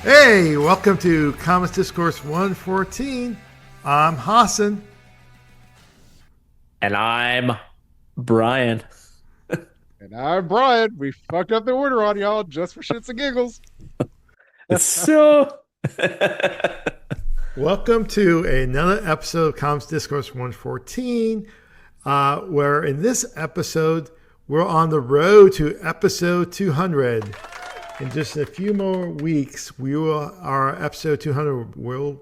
Hey, welcome to Comics Discourse 114. I'm Hassan. And I'm Brian. And I'm Brian. We fucked up the order on y'all just for shits and giggles. So, Welcome to another episode of Comics Discourse 114, where in this episode, we're on the road to episode 200. In just a few more weeks, our episode 200 will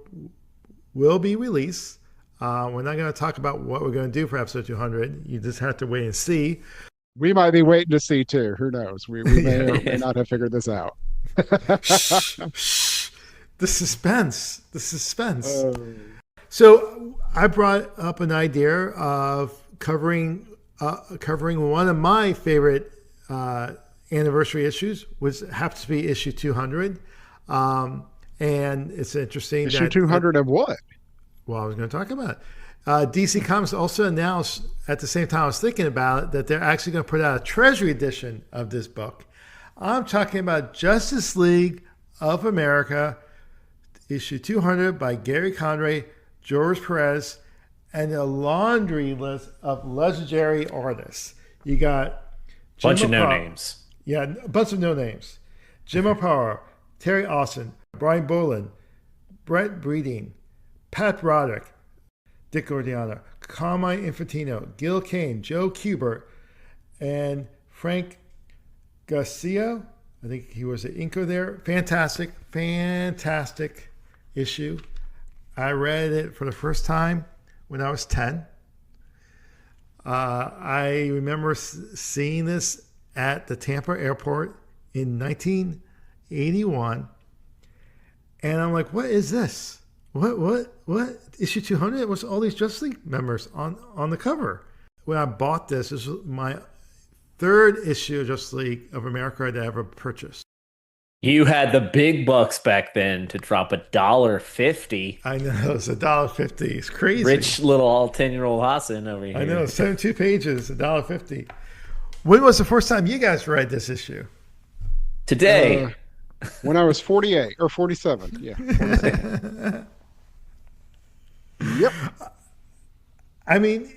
be released. We're not going to talk about what we're going to do for episode 200. You just have to wait and see. We might be waiting to see too. Who knows? We may or may not have figured this out. Shh. The suspense. So I brought up an idea of covering one of my favorite anniversary issues, which happens to be issue 200. And it's interesting. Issue 200 of what? Well, I was going to talk about it. DC Comics also announced at the same time I was thinking about it that they're actually going to put out a Treasury edition of this book. I'm talking about Justice League of America, issue 200 by Gerry Conway, George Pérez, and a laundry list of legendary artists. You got bunch of no names. Yeah, a bunch of no names. Jim O'Para, Terry Austin, Brian Boland, Brett Breeding, Pat Roderick, Dick Gordiano, Carmine Infantino, Gil Kane, Joe Kubert, and Frank Garcia. I think he was the inker there. Fantastic issue. I read it for the first time when I was 10. I remember seeing this at the Tampa airport in 1981. And I'm like, what is this? What? Issue 200 was all these Justice League members on the cover. When I bought this was my third issue of Justice League of America that I ever purchased. You had the big bucks back then to drop $1.50. I know, it's $1.50. It's crazy. Rich little 10-year-old Hassan over here. I know, 72 pages, $1.50. When was the first time you guys read this issue? Today. When I was 48 or 47. Yeah. 47. Yep. I mean,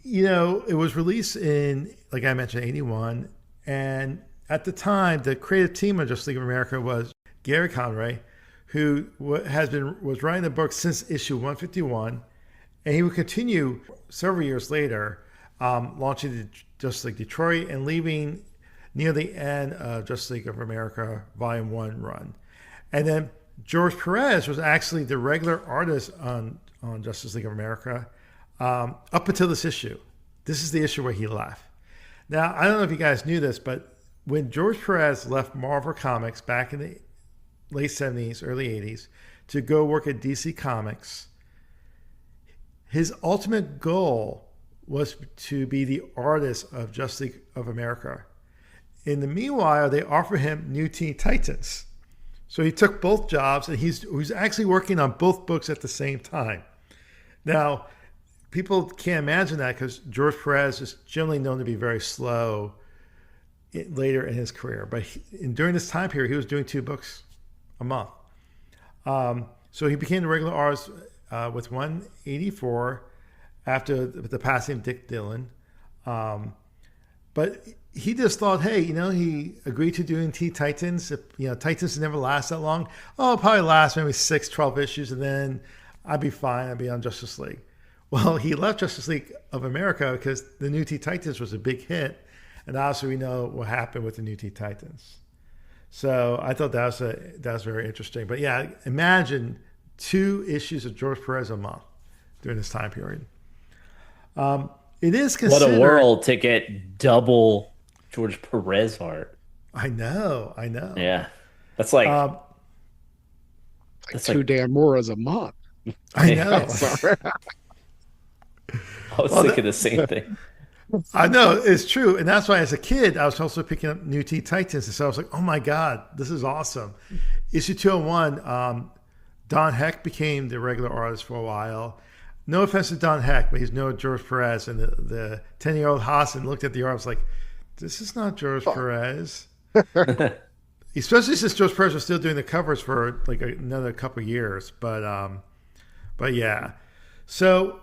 it was released in, like I mentioned, 81. And at the time, the creative team of Justice League of America was Gerry Conway, who was writing the book since issue 151. And he would continue several years later, launching the Justice League Detroit and leaving near the end of Justice League of America Volume 1 run. And then George Pérez was actually the regular artist on Justice League of America up until this issue. This is the issue where he left. Now, I don't know if you guys knew this, but when George Pérez left Marvel Comics back in the late 70s, early 80s, to go work at DC Comics, his ultimate goal was to be the artist of Justice League of America. In the meanwhile, they offered him New Teen Titans. So he took both jobs, and he's actually working on both books at the same time. Now, people can't imagine that because George Pérez is generally known to be very slow later in his career. But during this time period, he was doing 2 books a month. So he became the regular artist with 184 after the passing of Dick Dillon. But he just thought, hey, he agreed to doing Teen Titans. Titans never last that long. Oh, it'll probably last maybe 6, 12 issues, and then I'd be fine. I'd be on Justice League. Well, he left Justice League of America because the New Teen Titans was a big hit. And obviously we know what happened with the New Teen Titans. So I thought that was very interesting. But yeah, imagine 2 issues of George Pérez a month during this time period. It is considered... What a world to get double George Pérez art. I know. Yeah. That's like... that's 2 damn moras a month. I know. Sorry. I was thinking the same thing. I know, it's true. And that's why as a kid, I was also picking up New Teen Titans. And so I was like, oh my God, this is awesome. Issue 201, Don Heck became the regular artist for a while. No offense to Don Heck, but he's no George Pérez. And the 10-year-old Hassan looked at the art and was like, this is not George Pérez. especially since George Pérez was still doing the covers for like another couple years. But yeah. So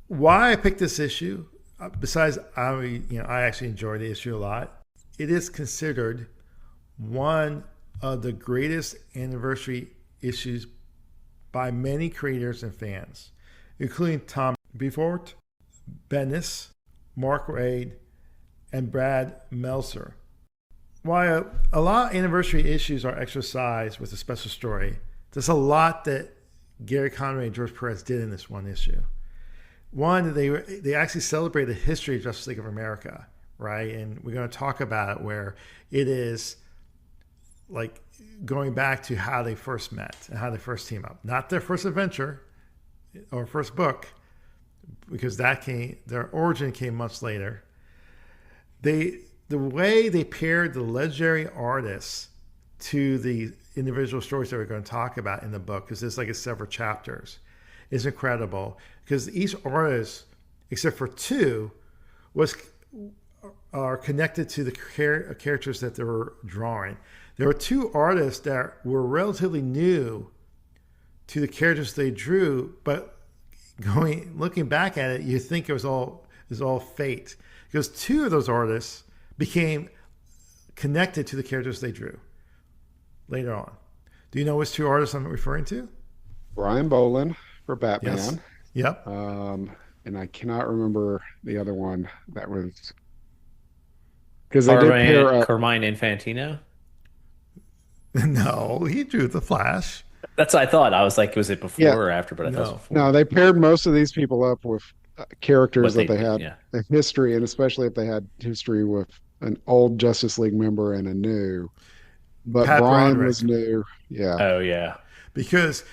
why I picked this issue, besides I actually enjoy the issue a lot. It is considered one of the greatest anniversary issues by many creators and fans, including Tom Beaufort, Bendis, Mark Waid, and Brad Meltzer. While a lot of anniversary issues are exercised with a special story, there's a lot that Gerry Conway and George Pérez did in this one issue. One, they actually celebrate the history of Justice League of America, right? And we're going to talk about it, where it is like going back to how they first met and how they first team up. Not their first adventure or first book, because their origin came much later. The way they paired the legendary artists to the individual stories that we're going to talk about in the book, because there's like several chapters, is incredible. Because each artist, except for two, are connected to the characters that they were drawing. There were two artists that were relatively new to the characters they drew, but looking back at it, you think it was all fate, because two of those artists became connected to the characters they drew later on. Do you know which two artists I'm referring to? Brian Boland for Batman. Yes. Yep. And I cannot remember the other one. That was because they did pair up. Carmine Infantino. No, he drew the Flash. That's what I thought. I was like, was it before Yeah. or after? But I thought it was before. No, they paired most of these people up with characters What that they had yeah. a history, and especially if they had history with an old Justice League member and a new. But Pat Brian Broderick. was new. Yeah. Oh yeah. Because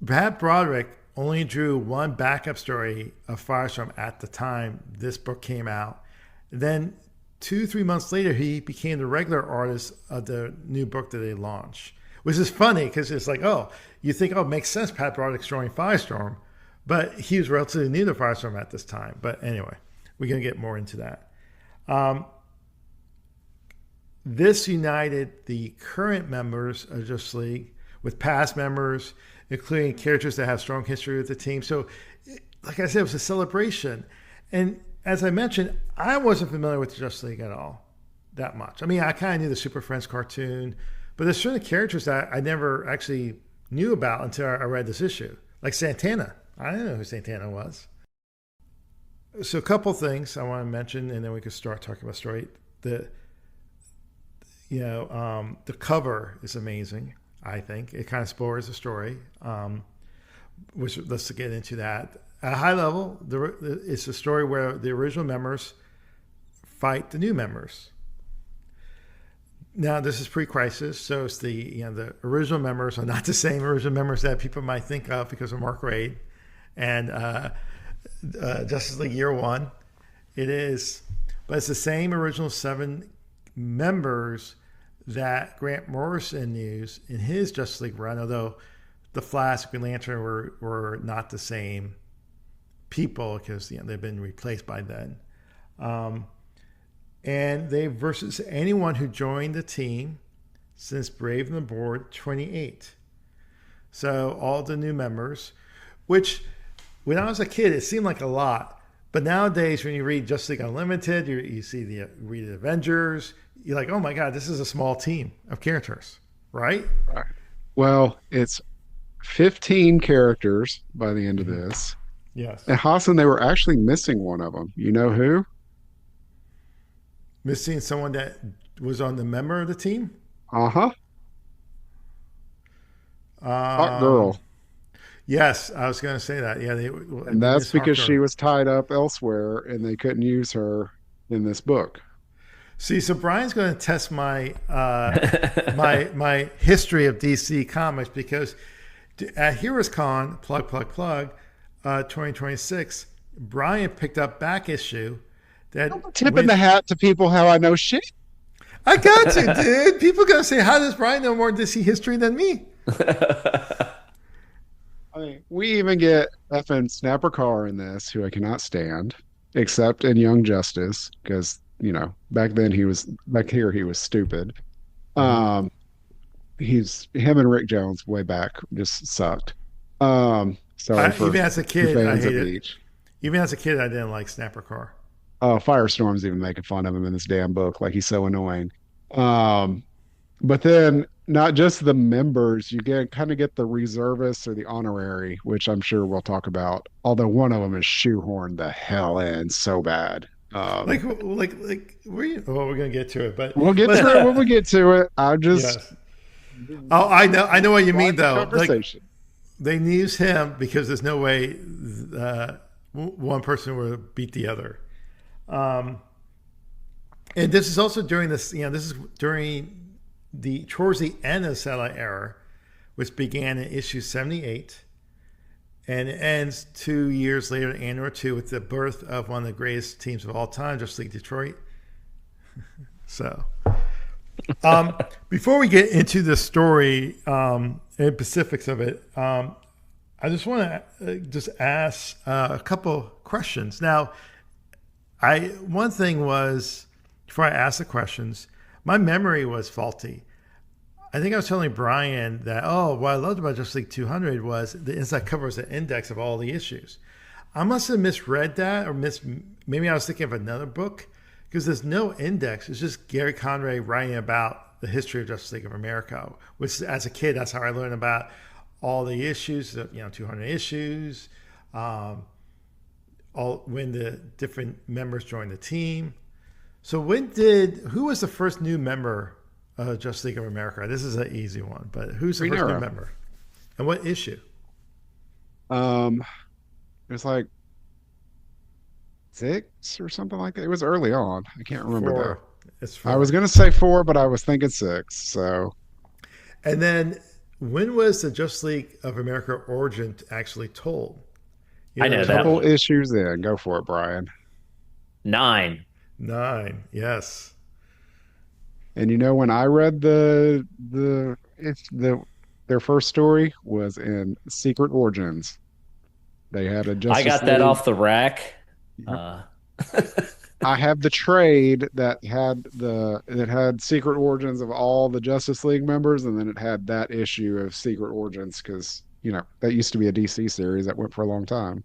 Pat Broderick only drew one backup story of Firestorm at the time this book came out. Then 2-3 months later, he became the regular artist of the new book that they launched, which is funny because it's like, oh, you think, oh, it makes sense, Pat Broderick's drawing Firestorm, but he was relatively new to Firestorm at this time. But anyway, we're going to get more into that. This united the current members of Justice League with past members, including characters that have strong history with the team. So, like I said, it was a celebration. And as I mentioned, I wasn't familiar with the Justice League at all, that much. I mean, I kind of knew the Super Friends cartoon, but there's certain characters that I never actually knew about until I read this issue. Like Santana. I didn't know who Santana was. So a couple things I want to mention, and then we can start talking about story. The cover is amazing. I think it kind of spoils the story, which let's get into that. At a high level, it's a story where the original members fight the new members. Now, this is pre-crisis, so it's the original members are not the same original members that people might think of because of Mark Waid and Justice League Year One. It is, but it's the same original 7 members that Grant Morrison used in his Justice League run, although the Flash, Green Lantern were not the same people because they've been replaced by then. And they versus anyone who joined the team since Brave and the Board 28. So all the new members, which when I was a kid, it seemed like a lot. But nowadays, when you read Justice League Unlimited, you read the Avengers, you're like, oh my God, this is a small team of characters, right? Right. Well, it's 15 characters by the end of this. Yes. And Hassan, they were actually missing one of them. You know who? Missing someone that was on the member of the team? Uh-huh. Hot Girl. Yes, I was going to say that. Yeah, And that's because she was tied up elsewhere and they couldn't use her in this book. See, so Brian's going to test my my history of DC Comics because at Heroes Con, plug, 2026, Brian picked up back issue that I'm tipping the hat to people how I know shit. I got you, dude. People are going to say, how does Brian know more DC history than me? I mean, we even get effing Snapper Carr in this, who I cannot stand, except in Young Justice, because, back then he was stupid. Hmm. Um, he's him and Rick Jones way back just sucked. Sorry for Even as a the kid, I fans hate of it. each. Even as a kid, I didn't like Snapper Car. Firestorm's even making fun of him in this damn book, like he's so annoying. Um, but then not just the members, you get kind of get the reservists or the honorary, which I'm sure we'll talk about. Although one of them is shoehorned the hell in so bad. Well, we're gonna get to it, but We'll get to it when we get to it. I'm just yes. Oh, I know what you mean line of though. Like conversation. they use him because there's no way one person will beat the other. Um, and this is also during this. This is during the towards the end of the satellite era, which began in issue 78 and it ends 2 years later, and or two, with the birth of one of the greatest teams of all time, Justice League Detroit. So, before we get into the story and specifics of it, I just want to just ask a couple questions. Now, I one thing was before I asked the questions, my memory was faulty. I think I was telling Brian that, what I loved about Justice League 200 was the inside cover was an index of all the issues. I must have misread that, or maybe I was thinking of another book, because there's no index. It's just Gerry Conway writing about the history of Justice League of America, which as a kid, that's how I learned about all the issues, 200 issues, all when the different members joined the team. So who was the first new member of Justice League of America? This is an easy one, but who's the Green first new Arrow. member? And what issue? Um, it was like six or something like that. It was early on. I can't remember though. Four. It's I was four. gonna say four, but I was thinking six. So And then when was the Justice League of America origin actually told? I A know that couple one. issues in. Go for it, Brian. 9. Nine. Yes. And when I read their first story was in Secret Origins. They had a I Justice got that League. off the rack. Yep. Uh, I have the trade that had Secret Origins of all the Justice League members, and then it had that issue of Secret Origins because that used to be a DC series that went for a long time.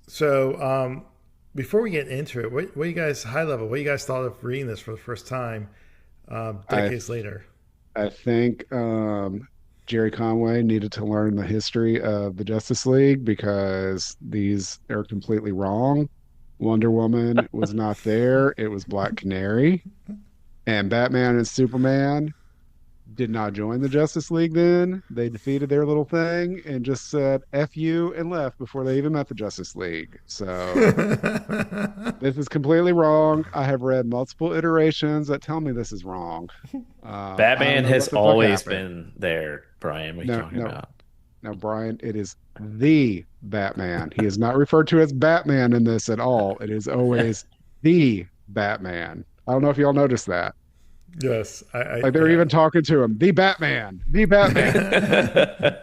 So before we get into it, what you guys, high level, what you guys thought of reading this for the first time I decades later? I think Gerry Conway needed to learn the history of the Justice League because these are completely wrong. Wonder Woman was not there. It was Black Canary. And Batman and Superman did not join the Justice League then. They defeated their little thing and just said F you and left before they even met the Justice League. So this is completely wrong. I have read multiple iterations that tell me this is wrong. I don't Batman know has what the fuck always happened. been there, Brian. What are you No, talking no, about? no, Brian, it is the Batman. He is not referred to as Batman in this at all. It is always the Batman. I don't know if y'all noticed that. Yes, Like they're yeah. even talking to him, the Batman, the Batman.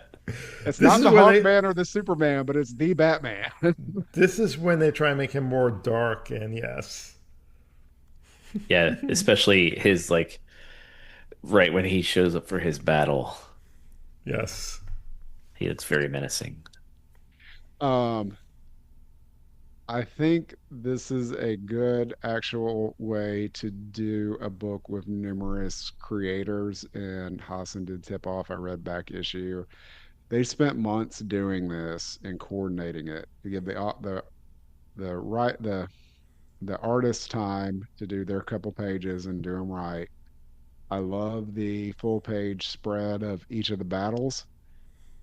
It's This not is the when they Hawkman or the Superman, but it's the Batman. this is when they try and make him more dark, and yes, Yeah, especially his like right when he shows up for his battle. yes. It's very menacing. um, I think this is a good actual way to do a book with numerous creators, and Hassan did tip off. I read back issue. They spent months doing this and coordinating it to give the right the artist time to do their couple pages and do them right. I love the full page spread of each of the battles.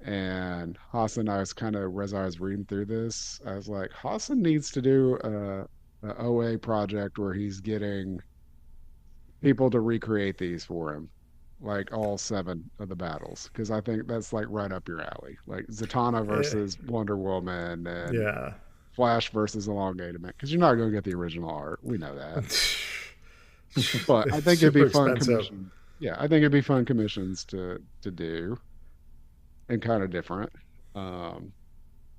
And Hassan, I was kind of, as I was reading through this, I was like, Hassan needs to do a OA project where he's getting people to recreate these for him, like all seven of the battles, because I think that's like right up your alley. Like Zatanna Eh, versus Wonder Woman and yeah. Flash versus Elongated Man, because you're not going to get the original art. We know that. But I It's think it'd be super fun expensive. commission. Yeah, I think it'd be fun commissions to do and kind of different. Um,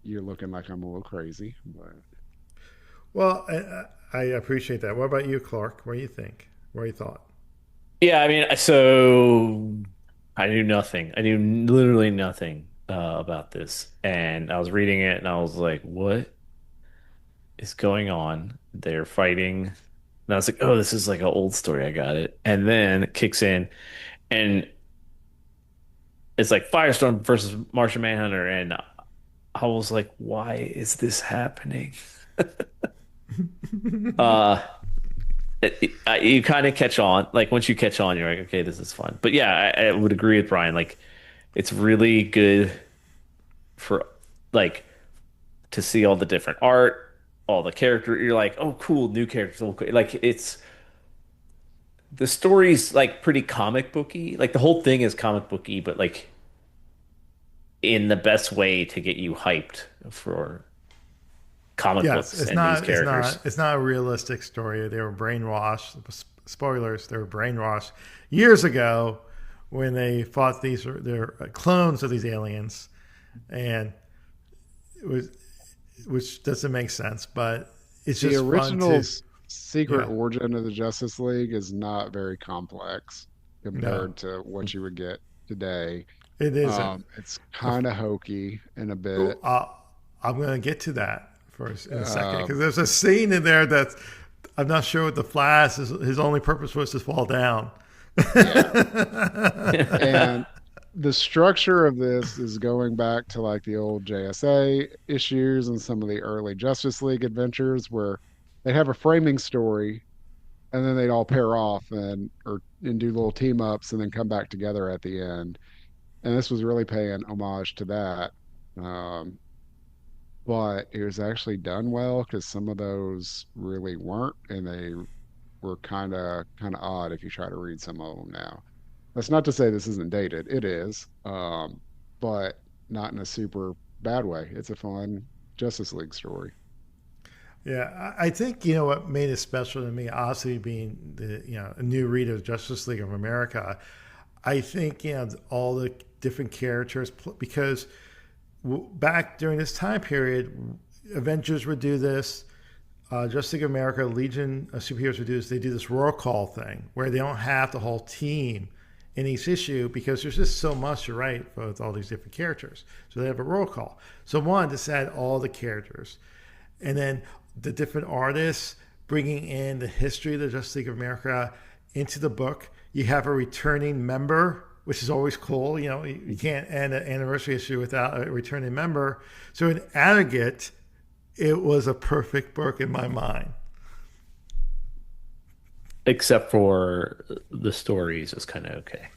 you're looking like I'm a little crazy, but Well, I appreciate that. What about you, Clark? What do you think? What you thought? Yeah, I mean, so I knew nothing. I knew literally nothing about this, and I was reading it, and I was like, "What is going on?" They're fighting, and I was like, "Oh, this is like an old story. I got it." And then it kicks in, and it's like Firestorm versus Martian Manhunter, and I was like, "Why is this happening?" Uh, you kind of catch on. Like once you catch on, you're like, "Okay, this is fun." But yeah, I would agree with Brian. Like, it's really good for like to see all the different art, all the character. You're like, oh, cool, new characters. Like it's the story's like pretty comic booky. Like the whole thing is comic booky, but like in the best way to get you hyped for comic Yes, books and these characters. it's not a realistic story. They were brainwashed. Spoilers: they were brainwashed years ago when they fought they're clones of these aliens, and it was which doesn't make sense, but it's The just fun original to secret yeah. origin of the Justice League is not very complex No, compared to what you would get today. it isn't. It's The, kind of hokey in a oh, bit. I'm going to get to that first in a second because Um, there's a scene in there that I'm not sure what the Flash his only purpose was to fall down. yeah. And the structure of this is going back to like the old JSA issues and some of the early Justice League adventures where they have a framing story and then they'd all pair off and do little team ups and then come back together at the end. And this was really paying homage to that. Um, but it was actually done well because some of those really weren't, and they were kind of odd if you try to read some of them now. That's not to say this isn't dated. It is, but not in a super bad way. It's a fun Justice League story. Yeah, I think what made it special to me, obviously being the a new reader of Justice League of America. I think all the different characters because back during this time period, Avengers would do this, Justice League of America, Legion of Superheroes would do this. They do this roll call thing where they don't have the whole team in each issue because there's just so much to write with all these different characters. So they have a roll call. So one, just add all the characters, and then the different artists bringing in the history of the Justice League of America into the book. You have a returning member, which is always cool. You can't end an anniversary issue without a returning member. So in aggregate, it was a perfect book in my mind. Except for the stories is kind of okay.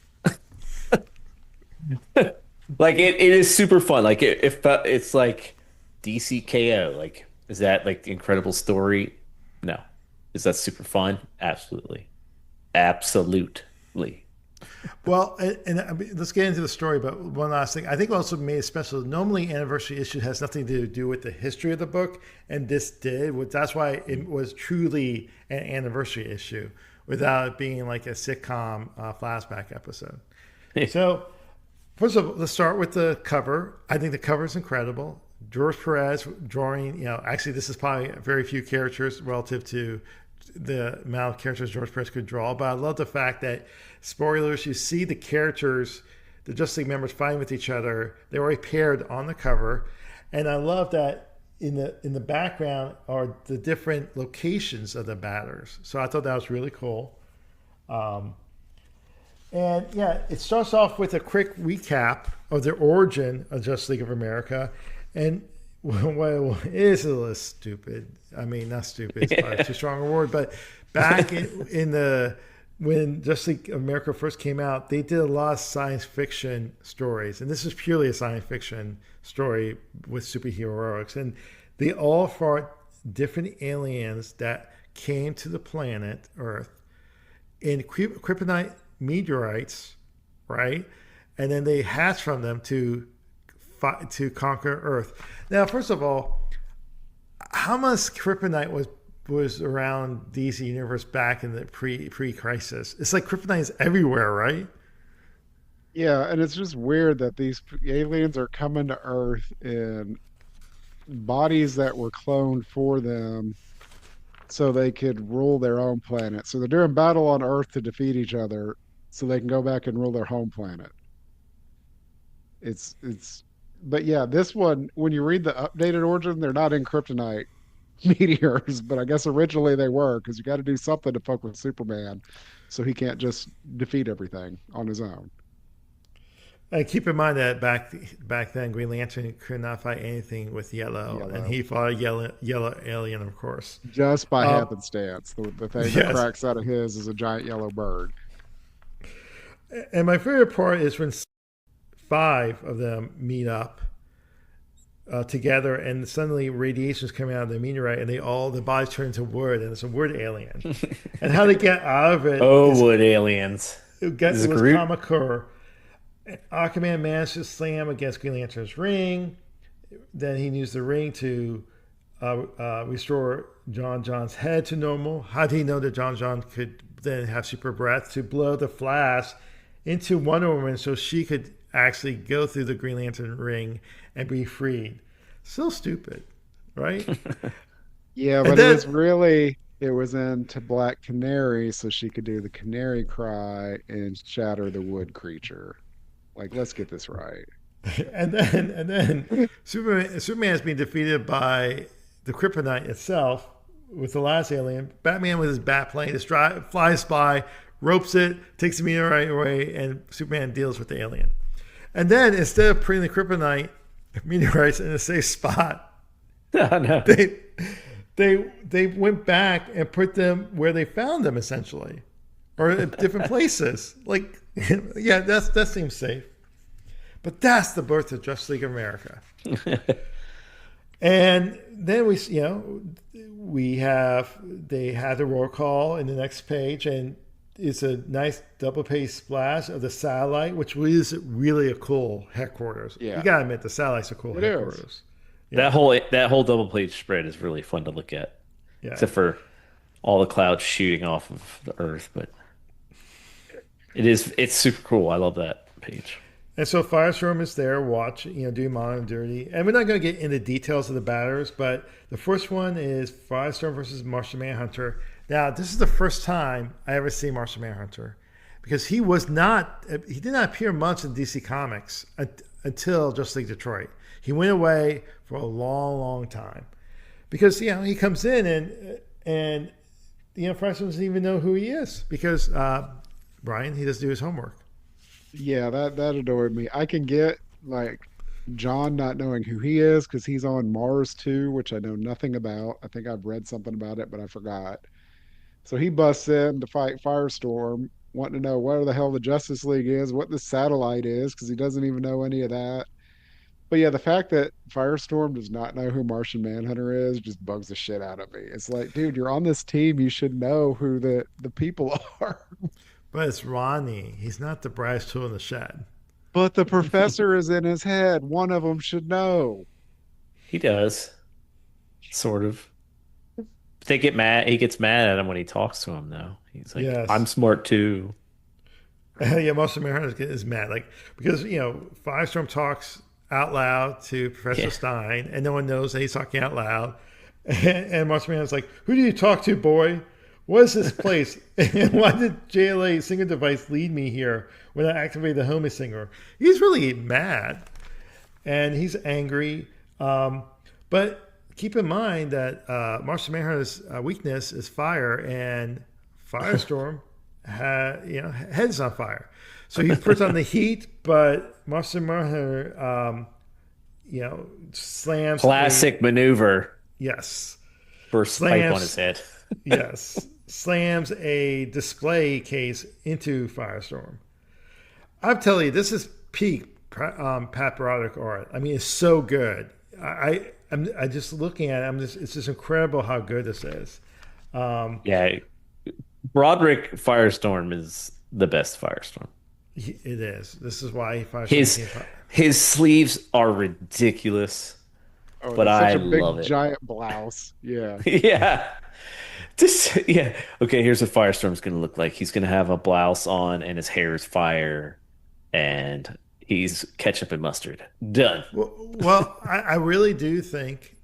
Like it is super fun. Like it's like DCKO. Like is that like the incredible story? No. Is that super fun? Absolutely. Absolutely. Well, and I mean, let's get into the story. But one last thing, I think also made it special. Normally, anniversary issue has nothing to do with the history of the book, and this did. That's why it was truly an anniversary issue, without it being like a sitcom flashback episode. So, first of all, let's start with the cover. I think the cover is incredible. George Perez drawing. Actually, this is probably very few characters relative to the amount of characters George Pérez could draw. But I love the fact that, spoilers, you see the characters, the Justice League members fighting with each other. They're already paired on the cover. And I love that in the background are the different locations of the batters. So I thought that was really cool. And yeah, it starts off with a quick recap of the origin of Justice League of America. And well, it is a little stupid. I mean, not stupid, it's probably too strong a word, but back in the when Justice League of America first came out, they did a lot of science fiction stories. And this is purely a science fiction story with superheroics. And they all fought different aliens that came to the planet Earth in kryptonite meteorites, right? And then they hatched from them to conquer Earth. Now, first of all, how much kryptonite was around DC Universe back in the pre-crisis? It's like kryptonite is everywhere, right? Yeah, and it's just weird that these aliens are coming to Earth in bodies that were cloned for them so they could rule their own planet. So they're doing battle on Earth to defeat each other so they can go back and rule their home planet. It's but yeah, this one when you read the updated origin, they're not in kryptonite meteors, but I guess originally they were because you got to do something to fuck with Superman so he can't just defeat everything on his own. And keep in mind that back then, Green Lantern could not fight anything with yellow, and Yellow. he fought a yellow alien, of course. Just by Um, happenstance. The thing that yes, cracks out of his is a giant yellow bird. and my favorite part is when five of them meet up together, and suddenly radiation is coming out of the meteorite, and the bodies turn into wood, and it's a wood alien. And how they get out of it Oh, is wood aliens. Is it it was Groot? Kamakura. Aquaman managed to slam against Green Lantern's ring. Then he used the ring to restore John's head to normal. How did he know that John could then have super breath to blow the Flash into Wonder Woman so she could actually go through the Green Lantern ring and be freed? So stupid, right? Yeah, And but it then was really it was into Black Canary so she could do the canary cry and shatter the wood creature. Like, let's get this right. and then Superman is being defeated by the kryptonite itself with the last alien. Batman with his bat plane just flies by, ropes it, takes the meteorite away, and Superman deals with the alien. And then instead of putting the kryptonite meteorites in a safe spot, Oh, no. they they went back and put them where they found them essentially, or in different places. Like, yeah, that seems safe. But that's the birth of Justice League of America. And then they had the roll call in the next page, and it's a nice double page splash of the satellite, which is really a cool headquarters. You Yeah, gotta admit the satellite's a cool it is. headquarters. That Yeah, whole double page spread is really fun to look at, yeah. except for all the clouds shooting off of the Earth. But it's super cool. I love that page. And so Firestorm is there watching, doing Modern Dirty. And we're not going to get into details of the batters, but the first one is Firestorm versus Martian Manhunter. Now, this is the first time I ever see Martian Manhunter because he did not appear much in DC Comics until Justice League Detroit. He went away for a long, long time because, he comes in and Firestorm doesn't even know who he is because, Brian, he doesn't do his homework. Yeah, that annoyed me. I can get like John not knowing who he is because he's on Mars too, which I know nothing about. I think I've read something about it, but I forgot. So he busts in to fight Firestorm, wanting to know where the hell the Justice League is, what the satellite is, because he doesn't even know any of that. But yeah, the fact that Firestorm does not know who Martian Manhunter is just bugs the shit out of me. It's like, dude, you're on this team. You should know who the people are. But it's Ronnie. He's not the brass tool in the shed. But the professor is in his head. One of them should know. He does, sort of. They get mad. He gets mad at him when he talks to him, though. He's like, "I'm Yes. smart too." Yeah, most of America is mad. Like, because, Firestorm talks out loud to Professor Yeah, Stein, and no one knows that he's talking out loud. And Martian Manhunter's like, who do you talk to, boy? What is this place? And why did JLA singer device lead me here when I activated the homie singer? He's really mad. And he's angry. But keep in mind that Martian Manhunter's weakness is fire, and Firestorm head's on fire. So he puts on the heat, but Martian Manhunter, slams classic maneuver. yes, Burst pipe on his slams head. yes, slams a display case into Firestorm. I'm telling you, this is peak Pat Broderick art. I mean, it's so good. I'm just looking at it. It's just incredible how good this is. Um, Yeah, Broderick Firestorm is the best Firestorm. it is. This is why Firestorm His became. his sleeves are ridiculous, Oh, but it's such I a big love it. giant blouse. Yeah. Yeah. Just yeah. Okay, here's what Firestorm's gonna look like. He's gonna have a blouse on and his hair is fire and he's ketchup and mustard. Done. Well, I really do think,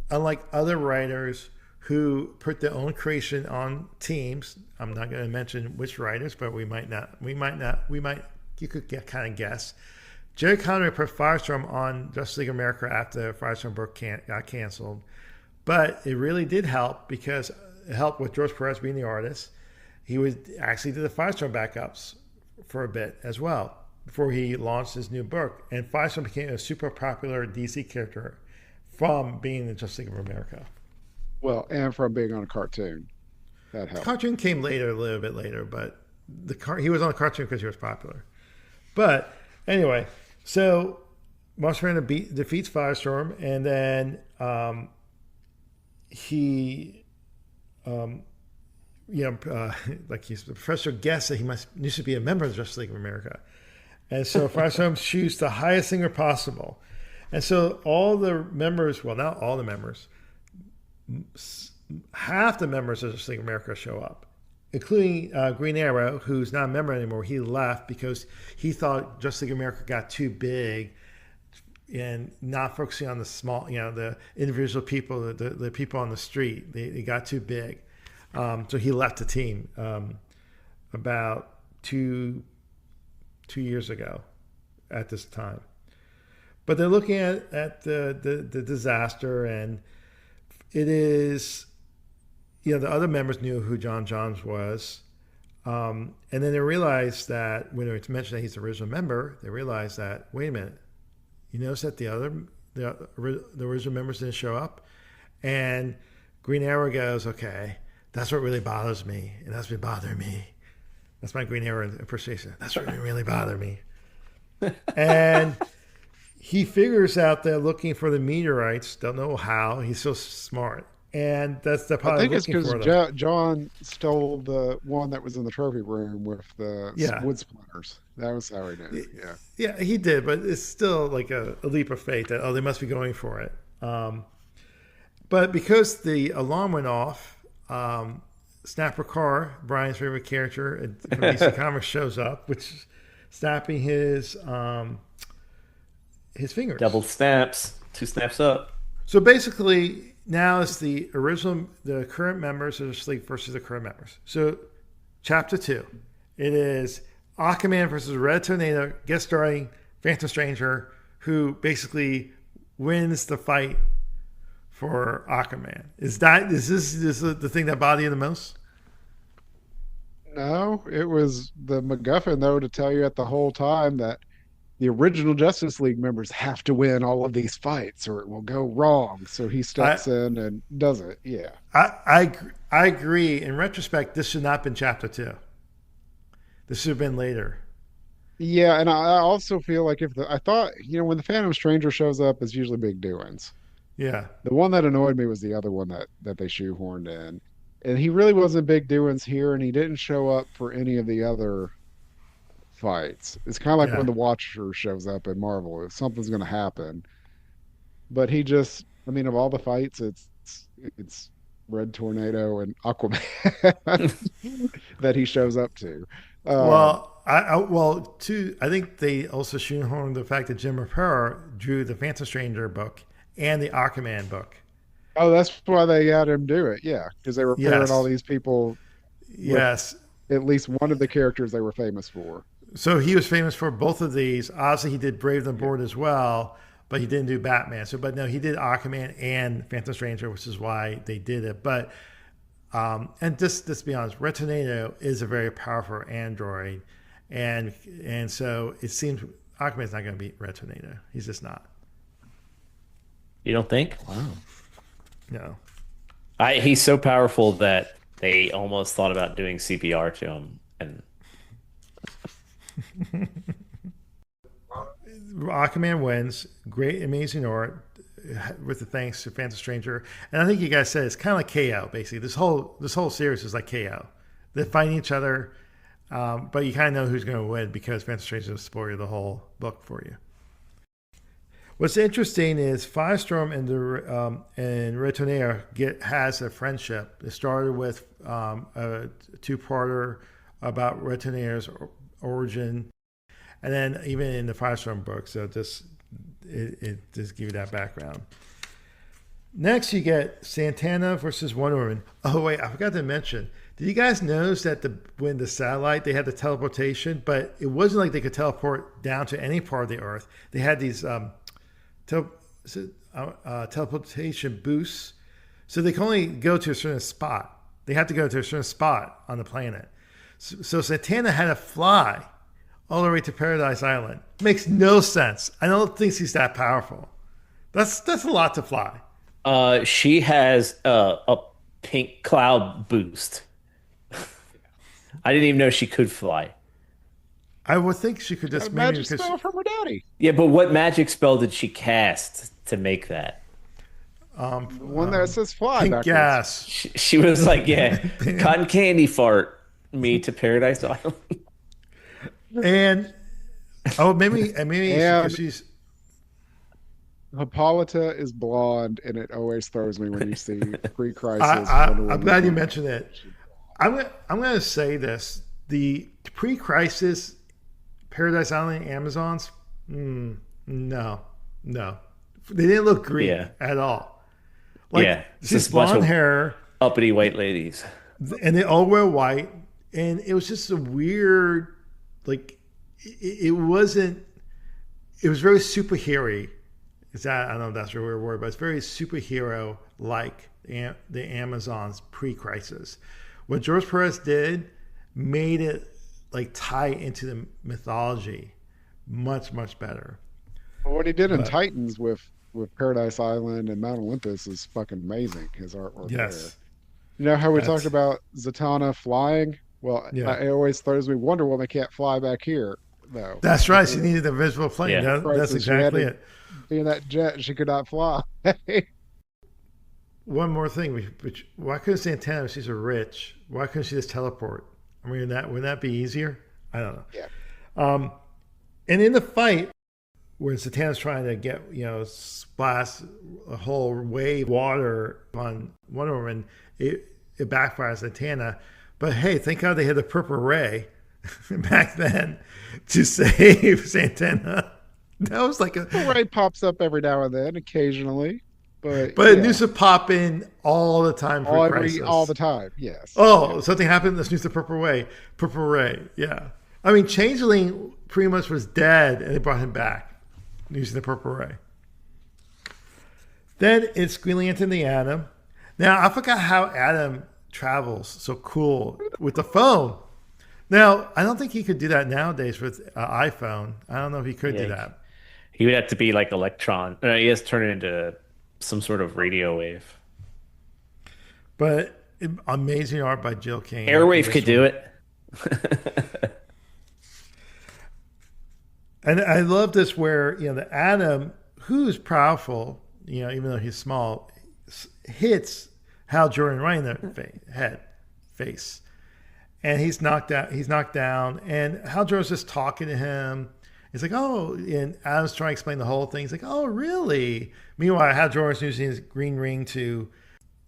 unlike other writers who put their own creation on teams. I'm not going to mention which writers, but we might not. We might not. We might. You could kind of guess. Gerry Conway put Firestorm on Justice League America after Firestorm book got canceled, but it really did help because it helped with George Pérez being the artist. He would actually do the Firestorm backups for a bit as well before he launched his new book, and Firestorm became a super popular DC character from being in Justice League of America. Well, and from being on a cartoon, that The helped. cartoon came later, a little bit later, but he was on the cartoon because he was popular. But anyway, so Martian Manhunter defeats Firestorm, and then he, like the professor guessed that he needs to be a member of the Justice League of America, and so Firestorm shoots the highest singer possible, and so all the members, well, not all the members, half the members of Justice League of America show up, including Green Arrow, who's not a member anymore. He left because he thought Justice League of America got too big and not focusing on the small, the individual people, the people on the street. They got too big. So he left the team about two years ago at this time. But they're looking at the disaster, and it is, the other members knew who John Johns was. And then they realized that when it's mentioned that he's the original member, they realized that, wait a minute, you notice that the original members didn't show up? And Green Arrow goes, okay, that's what really bothers me, and that's been bothering me. That's my Green Arrow impersonation. That's what really bothered me. And he figures out they're looking for the meteorites. Don't know how. He's so smart. And that's the part I think it's looking because for them. John stole the one that was in the trophy room with the Yeah. wood splinters. That was how he knew. Yeah. Yeah, he did, but it's still like a leap of faith that, they must be going for it. But because the alarm went off, Snapper Carr, Brian's favorite character from DC Comics, shows up, which is snapping his fingers. Double snaps, 2 snaps up. So basically, now it's the current members of the Justice League versus the current members. So, Chapter 2, it is Aquaman versus Red Tornado, guest starring Phantom Stranger, who basically wins the fight for Aquaman. Is this the thing that bothered you the most? No, it was the MacGuffin, though, to tell you at the whole time that the original Justice League members have to win all of these fights or it will go wrong. So he I steps in and does it. Yeah. I agree. In retrospect, this should not have been Chapter 2. This should have been later. Yeah, and I also feel like I thought, when the Phantom Stranger shows up, it's usually big doings. Yeah. The one that annoyed me was the other one that they shoehorned in. And he really wasn't big doings here, and he didn't show up for any of the other fights. It's kind of like Yeah. when the Watcher shows up in Marvel. If something's going to happen, but he just, I mean, of all the fights, it's Red Tornado and Aquaman that he shows up to. Um, Well, I think they also shoehorned the fact that Jim Rapera drew the Phantom Stranger book and the Aquaman book. oh, that's why they had him do it. Yeah, because they were pairing all Yes. these people with Yes. at least one of the characters they were famous for. So he was famous for both of these. Obviously, he did Brave the Yeah. Board as well, but he didn't do Batman. So, but no, he did Aquaman and Phantom Stranger, which is why they did it. But and just to be honest, Red Tornado is a very powerful android, and so it seems Aquaman's not going to beat Red Tornado. He's just not. You don't think? Wow. No. He's so powerful that they almost thought about doing CPR to him, and Aquaman wins. Great, amazing art with the thanks to Phantom Stranger, and I think you guys said it's kind of like KO. Basically, this whole series is like KO. They're fighting each other, but you kind of know who's going to win because Phantom Stranger will spoil the whole book for you. What's interesting is Firestorm and Red Tornado has a friendship. It started with a two-parter about Red Tornado's origin, and then even in the Firestorm book. So it just give you that background. Next, you get Santana versus Wonder Woman. Oh wait, I forgot to mention. Did you guys notice that when the satellite they had the teleportation, but it wasn't like they could teleport down to any part of the Earth. They had these tel- teleportation boosts, so they can only go to a certain spot. They have to go to a certain spot on the planet. So Santana had to fly all the way to Paradise Island. Makes no sense. I don't think she's that powerful. That's a lot to fly. She has a pink cloud boost. I didn't even know she could fly. I would think she could Got a just maybe magic because spell from her daddy. Yeah, but what magic spell did she cast to make that? The one that says fly pink backwards. gas. She was like, yeah, cotton candy fart me to Paradise Island. And maybe And she's Hippolyta is blonde, and it always throws me when you see pre-crisis. I'm glad you mentioned it. I'm gonna say this: the pre-crisis Paradise Island Amazons, no, they didn't look green at all. Like, yeah, she's blonde hair, uppity white ladies, and they all wear white, and it was just a weird, like, it wasn't. It was very superhero. Is that I don't know if that's a weird word, but it's very superhero like the Amazons pre-crisis. What George Pérez did made it like tie into the mythology much better. Well, what he did in Titans with Paradise Island and Mount Olympus is fucking amazing. His artwork there. You know how we talked about Zatanna flying? Well, it always throws me. Wonder Woman can't fly back here, though. That's right. She needed a visual plane. Yeah. That's exactly it. Being that jet, she could not fly. One more thing. Why couldn't Santana, if she's a rich, why couldn't she just teleport? I mean, wouldn't that be easier? I don't know. Yeah. And in the fight, where Santana's trying to get, splash a whole wave of water on Wonder Woman, it backfires Santana. But hey, thank God they had the purple ray back then to save Santana. That was like The ray pops up every now and then, occasionally, but it used to pop in all the time for crisis. All the time. Yes. Oh, something happened. Let's use the purple ray. Yeah. I mean, Changeling pretty much was dead, and they brought him back using the purple ray. Then it's Green Lantern the Atom. Now I forgot how Atom travels so cool with the phone. Now I don't think he could do that nowadays with an iPhone. I don't know if he could do that. He would have to be like Electron. He has to turn it into some sort of radio wave. But amazing art by Jill Kane. Airwave could do it. And I love this where, the Atom, who's powerful, even though he's small, hits Hal Jordan right in the face. And he's knocked down. And Hal Jordan's just talking to him. He's like, oh, and Adam's trying to explain the whole thing. He's like, oh, really? Meanwhile, Hal Jordan's using his green ring to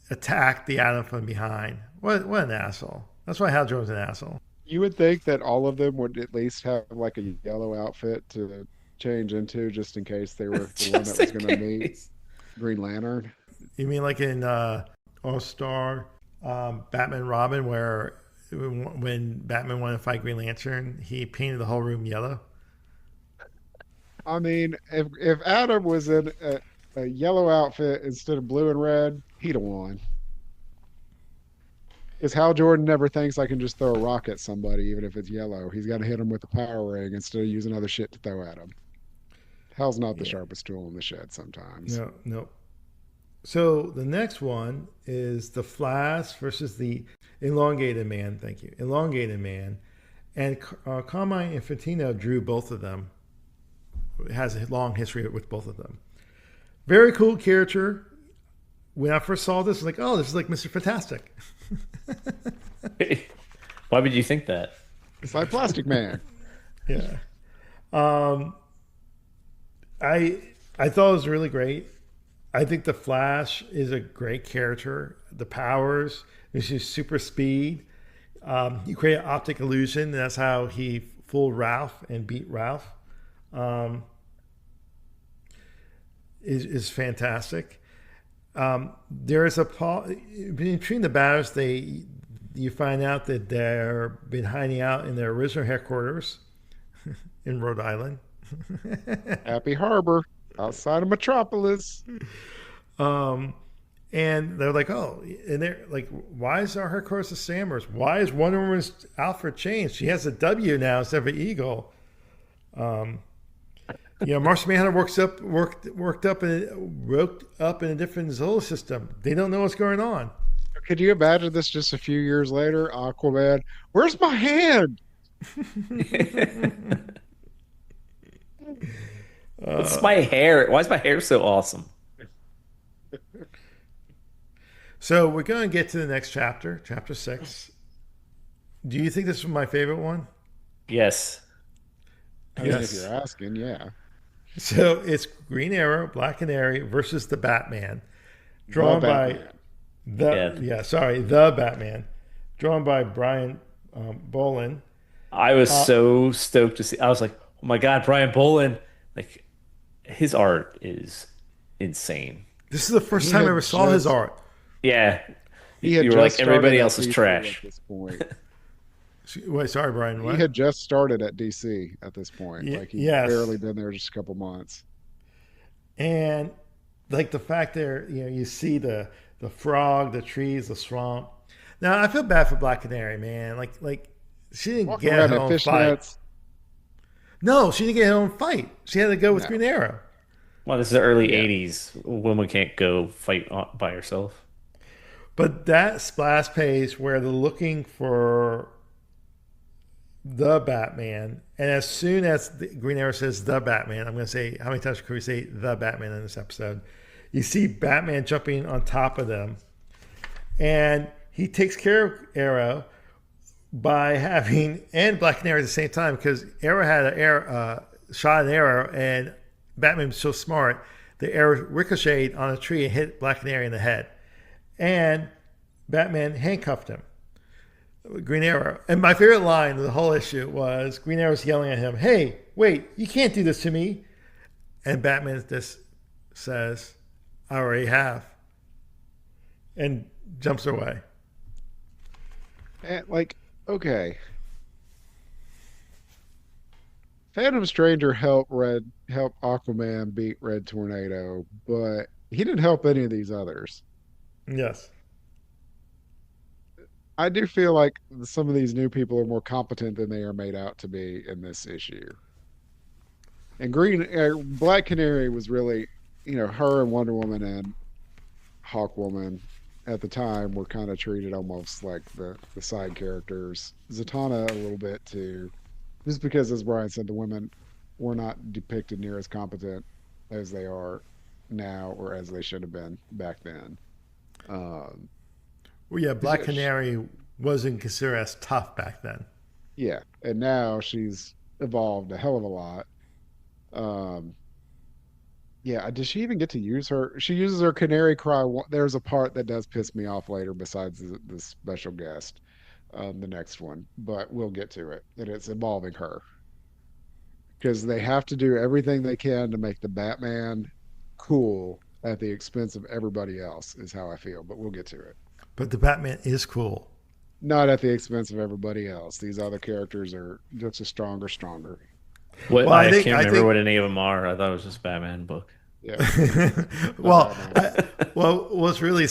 attack the Atom from behind. What an asshole. That's why Hal Jordan's an asshole. You would think that all of them would at least have like a yellow outfit to change into just in case they were the one that was going to meet Green Lantern. You mean like in All-Star Batman Robin where when Batman wanted to fight Green Lantern, he painted the whole room yellow? I mean, if Adam was in a yellow outfit instead of blue and red, he'd have won. Because Hal Jordan never thinks I can just throw a rock at somebody, even if it's yellow. He's got to hit him with the power ring instead of using other shit to throw at him. Hal's not the sharpest tool in the shed sometimes. No. So the next one is the Flash versus the Elongated Man. Thank you. Elongated Man. And Carmine Infantino drew both of them. It has a long history with both of them. Very cool character. When I first saw this, I was like, oh, this is like Mr. Fantastic. Why would you think that? It's like Plastic Man. Yeah. I thought it was really great. I think the Flash is a great character. The powers, this is super speed. You create an optic illusion. And that's how he fooled Ralph and beat Ralph. Is fantastic. There is a between the battles. You find out that they're been hiding out in their original headquarters in Rhode Island. Happy Harbor, outside of Metropolis. Um, and they're like, oh, and they're like, why is our headquarters the Sammers? Why is Wonder Woman's outfit changed? She has a W now instead of an eagle. Um, Martian Manhunter worked up in a different solar system. They don't know what's going on. Could you imagine this just a few years later? Aquaman, where's my hand? What's my hair? Why is my hair so awesome? So we're going to get to the next chapter, chapter 6. Do you think this was my favorite one? Yes. I mean, if you're asking, yeah. So it's Green Arrow, Black Canary versus the Batman, The drawn by Batman. the Batman, drawn by Brian Bolin. I was so stoked to see. I was like, oh my God, Brian Bolin. Like, his art is insane. This is the first He time I had ever saw his just art. Yeah. he had You were just like, everybody started at else is DC trash. at this point. Wait, sorry, Brian. He What? had just started at DC at this point. Like he'd Yes, barely been there just a couple months. and like the fact there, you see the frog, the trees, the swamp. Now I feel bad for Black Canary, man. Like she didn't Walking get around her in own fight. fishnets. No, she didn't get her own fight. She had to go with No. Green Arrow. Well, this is the early Yeah. 80s. A woman can't go fight by herself. But that splash page where they're looking for the Batman, and as soon as the Green Arrow says the Batman, I'm going to say, how many times can we say the Batman in this episode? You see Batman jumping on top of them, and he takes care of Arrow by having, and Black Canary at the same time, because Arrow had shot an arrow, and Batman was so smart, the arrow ricocheted on a tree and hit Black Canary in the head. And Batman handcuffed him. Green Arrow. And my favorite line of the whole issue was Green Arrow's yelling at him, "Hey, wait, you can't do this to me." And Batman just says, "I already have." And jumps away. And like, okay. Phantom Stranger helped Aquaman beat Red Tornado, but he didn't help any of these others. Yes. I do feel like some of these new people are more competent than they are made out to be in this issue. And Black Canary was really, her and Wonder Woman and Hawkwoman at the time were kind of treated almost like the side characters. Zatanna a little bit too, just because, as Brian said, the women were not depicted near as competent as they are now, or as they should have been back then. Um, Well, yeah, 'Cause, Black Canary wasn't considered as tough back then. yeah, and now she's evolved a hell of a lot. Um, yeah, does she even get to use her? She uses her canary cry. There's a part that does piss me off later, besides the special guest, the next one, but we'll get to it. And it's involving her because they have to do everything they can to make the Batman cool at the expense of everybody else, is how I feel. But we'll get to it. But the Batman is cool. Not at the expense of everybody else. These other characters are just stronger. What Well, I think can't I remember think what any of them are. I thought it was just a Batman book. Yeah, the well, Batman. what's really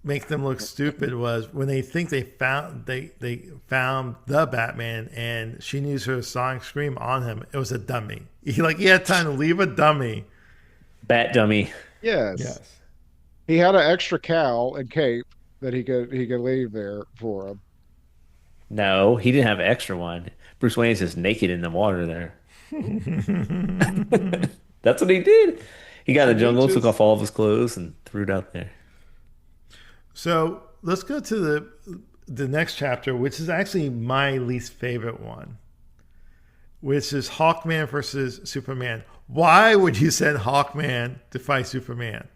makes them look stupid was when they think they found the Batman and she used her sonic scream on him. It was a dummy. He had time to leave a dummy. Bat dummy. Yes, Yes. he had an extra cowl and cape that he could leave there for him. No, he didn't have an extra one. Bruce Wayne's just naked in the water there. That's what he did. He got in the jungle, took off all of his clothes, and threw it out there. So let's go to the next chapter, which is actually my least favorite one, which is Hawkman versus Superman. Why would you send Hawkman to fight Superman?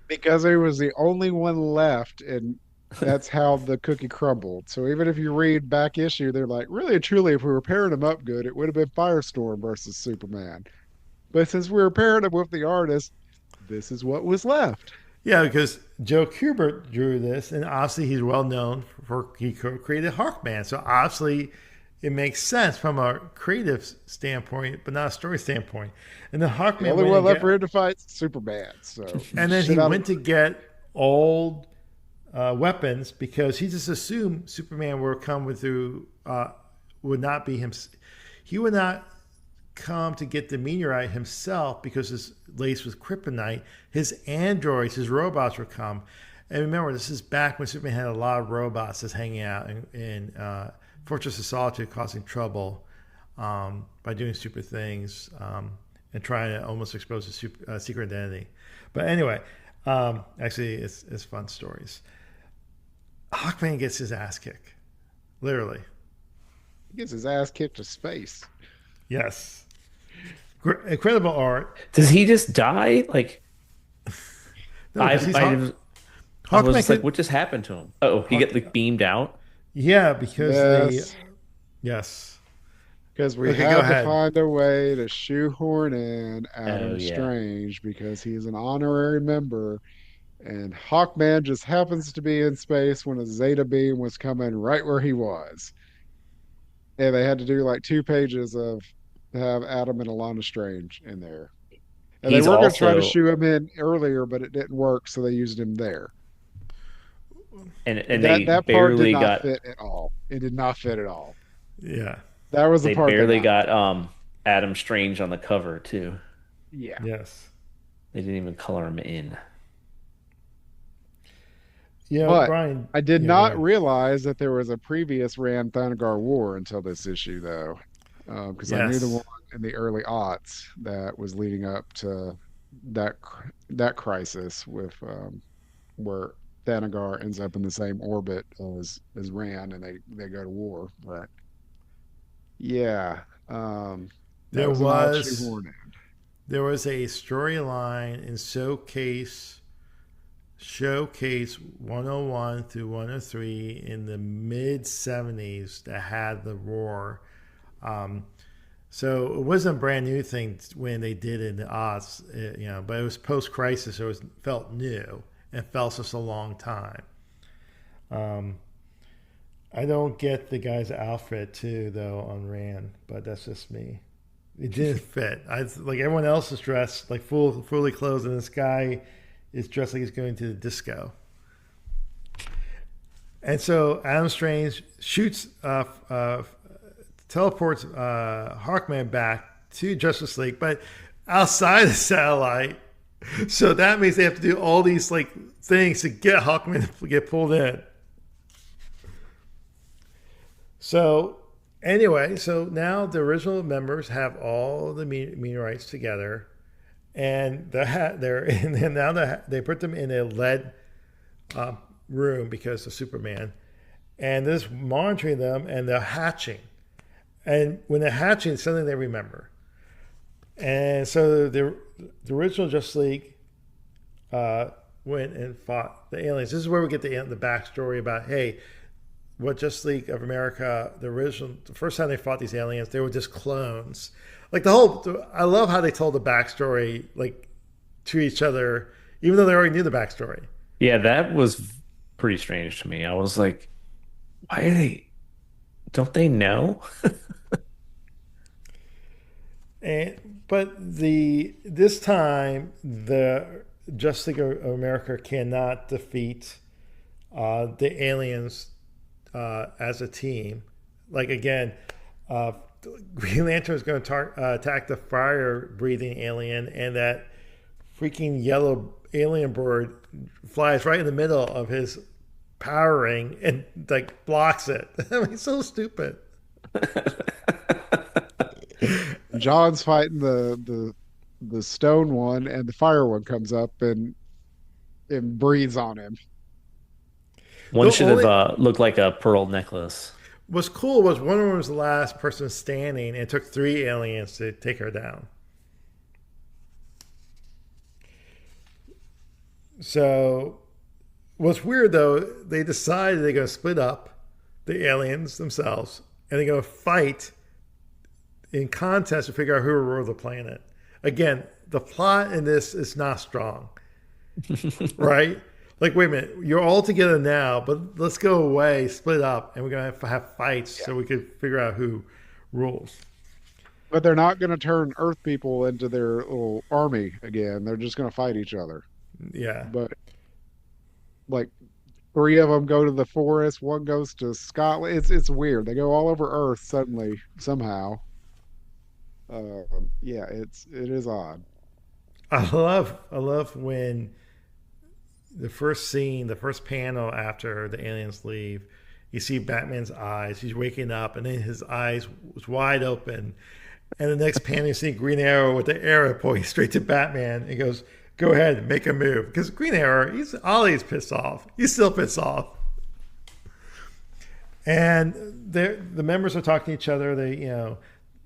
Because he was the only one left, and that's how the cookie crumbled. So even if you read back issue, they're like, really and truly, if we were pairing him up good, it would have been Firestorm versus Superman. But since we were pairing him with the artist, this is what was left. Yeah, because Joe Kubert drew this, and obviously he's well known for he created Hawkman. So obviously it makes sense from a creative standpoint, but not a story standpoint. And then The Hawkman only went one and left for get, him to fight is Superman. So and then he shit out of went to get old weapons because he just assumed Superman would come with through would not be him. He would not come to get the meteorite himself because it's laced with kryptonite. His androids, his robots would come. And remember, this is back when Superman had a lot of robots just hanging out in Fortress of Solitude, causing trouble by doing stupid things and trying to almost expose his secret identity. But anyway, actually, it's fun stories. Hawkman gets his ass kicked, literally. he gets his ass kicked to space. Yes, incredible art. Does he just die? Like No, because I was Hawkman just like, can, what just happened to him? Oh, he get like beamed out. yeah, because they Yes, yes. because we Okay, go had to ahead. find a way to shoehorn in Oh Adam yeah, Strange because he's an honorary member, and Hawkman just happens to be in space when a Zeta beam was coming right where he was. And they had to do like 2 pages of to have Adam and Alana Strange in there. And they he's were going to try to also shoe him in earlier, but it didn't work, so they used him there. and That they that part did barely not got fit at all. It did not fit at all. Yeah, That was the they part that barely got me. got Adam Strange on the cover too. Yeah. yes. They didn't even color him in. But Brian. I did Yeah, go not ahead. realize that there was a previous Rand Thanagar war until this issue, though, because I knew the one Yes, in the early aughts that was leading up to that crisis with where Thanagar ends up in the same orbit as Rand, and they go to war. But yeah, that there was an odd was shoehorn. there was a storyline in Showcase 101 through 103 in the mid 70s that had the roar. Um, so it wasn't a brand new thing when they did it in the odds, but it was post crisis, so it felt new and felt just a long time. Um, I don't get the guy's outfit too, though, on Rand, but that's just me. It didn't fit. Like everyone else is dressed like fully clothed, and this guy is dressed like he's going to the disco. And so Adam Strange shoots, teleports Hawkman back to Justice League, but outside the satellite. So that means they have to do all these like things to get Hawkman to get pulled in. So anyway, so now the original members have all the meteorites together, and and now they put them in a lead room because of Superman, and this monitoring them, and they're hatching, and when they're hatching, suddenly they remember, and so the original Justice League went and fought the aliens. This is where we get the backstory about what Justice League of America, the first time they fought these aliens, they were just clones. Like I love how they told the backstory like to each other, even though they already knew the backstory. Yeah, that was pretty strange to me. I was like, why are they? Don't they know? But this time the Justice League of America cannot defeat the aliens as a team. Like again, Green Lantern is going to attack the fire-breathing alien, and that freaking yellow alien bird flies right in the middle of his power ring and like blocks it. I mean, so stupid. John's fighting the stone one, and the fire one comes up and breathes on him. One The should have only looked like a pearl necklace. What's cool was Wonder Woman was the last person standing, and it took 3 aliens to take her down. So, what's weird though, they decided they're going to split up the aliens themselves, and they're going to fight in contest to figure out who will rule the planet. Again, the plot in this is not strong. right? Like, wait a minute, you're all together now, but let's go away, split up, and we're gonna have fights Yeah. so we could figure out who rules. But they're not going to turn Earth people into their little army again. They're just going to fight each other. Yeah, But like three of them go to the forest, one goes to Scotland. It's weird. They go all over Earth suddenly somehow. Yeah, it is odd. I love when the first scene, the first panel after the aliens leave, you see Batman's eyes. He's waking up, and then his eyes was wide open. And the next panel, you see Green Arrow with the arrow pointing straight to Batman. He goes, "Go ahead, make a move." Because Green Arrow, he's always pissed off. He's still pissed off. And the members are talking to each other.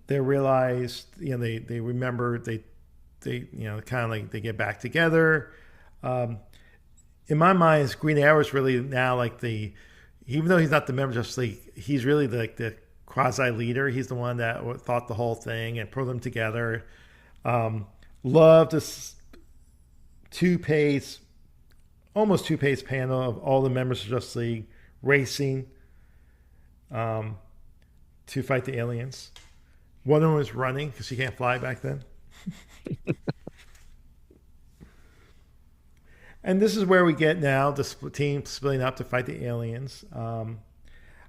They realize, they remember, they kind of like they get back together. Um, in my mind, Green Arrow is really now like even though he's not the member of Justice League, he's really the quasi leader. He's the one that thought the whole thing and put them together. Love this two-page, almost two-page panel of all the members of Justice League racing um, to fight the aliens. One of them was running because she can't fly back then. And this is where we get now the team splitting up to fight the aliens.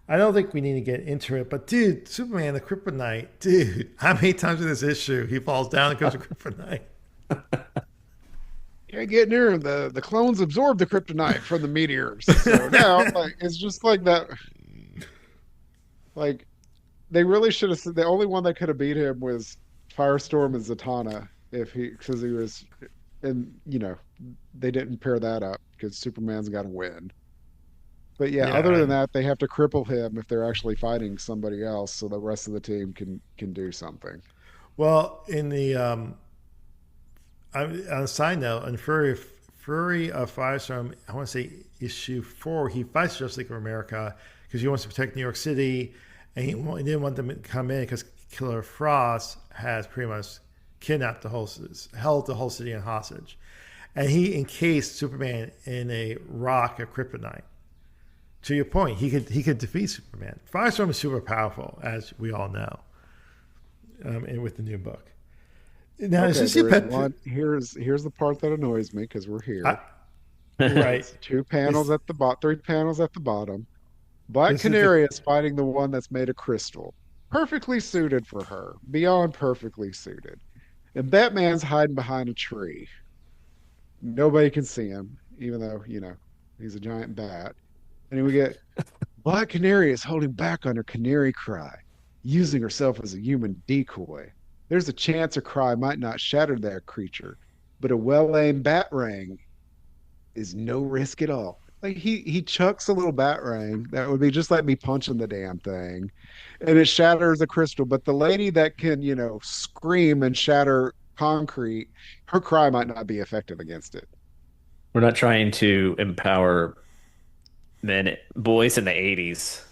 I don't think we need to get into it, but dude, Superman, the kryptonite, dude, how many times in this issue he falls down and goes to kryptonite? Can't get near him. The clones absorb the kryptonite from the meteors. So now, like, it's just like that. Like, they really should have said the only one that could have beat him was Firestorm and Zatanna if because he was, and they didn't pair that up because Superman's got to win. But yeah, other Yeah. than that, they have to cripple him if they're actually fighting somebody else, so the rest of the team can do something. Well, in the on a side note, in Fury of Firestorm, I want to say issue 4, he fights Justice League of America because he wants to protect New York City, and he didn't want them to come in because Killer Frost has pretty much held the whole city in hostage, and he encased Superman in a rock of kryptonite. To your point, he could defeat Superman. Firestorm is super powerful, as we all know, and with the new book. Now, is Okay, this your there's pet? one. Here's the part that annoys me because we're here. I, right. Two panels It's at the bottom, three panels at the bottom. Black this is the Canary is fighting the one that's made of crystal. Perfectly suited for her, beyond perfectly suited. And Batman's hiding behind a tree. Nobody can see him, even though, he's a giant bat. And we get Black Canary is holding back on her canary cry, using herself as a human decoy. There's a chance her cry might not shatter that creature, but a well-aimed batarang is no risk at all. Like he chucks a little batarang that would be just like me punching the damn thing, and it shatters the crystal. But the lady that can, scream and shatter concrete, her cry might not be effective against it. We're not trying to empower boys in the 80s.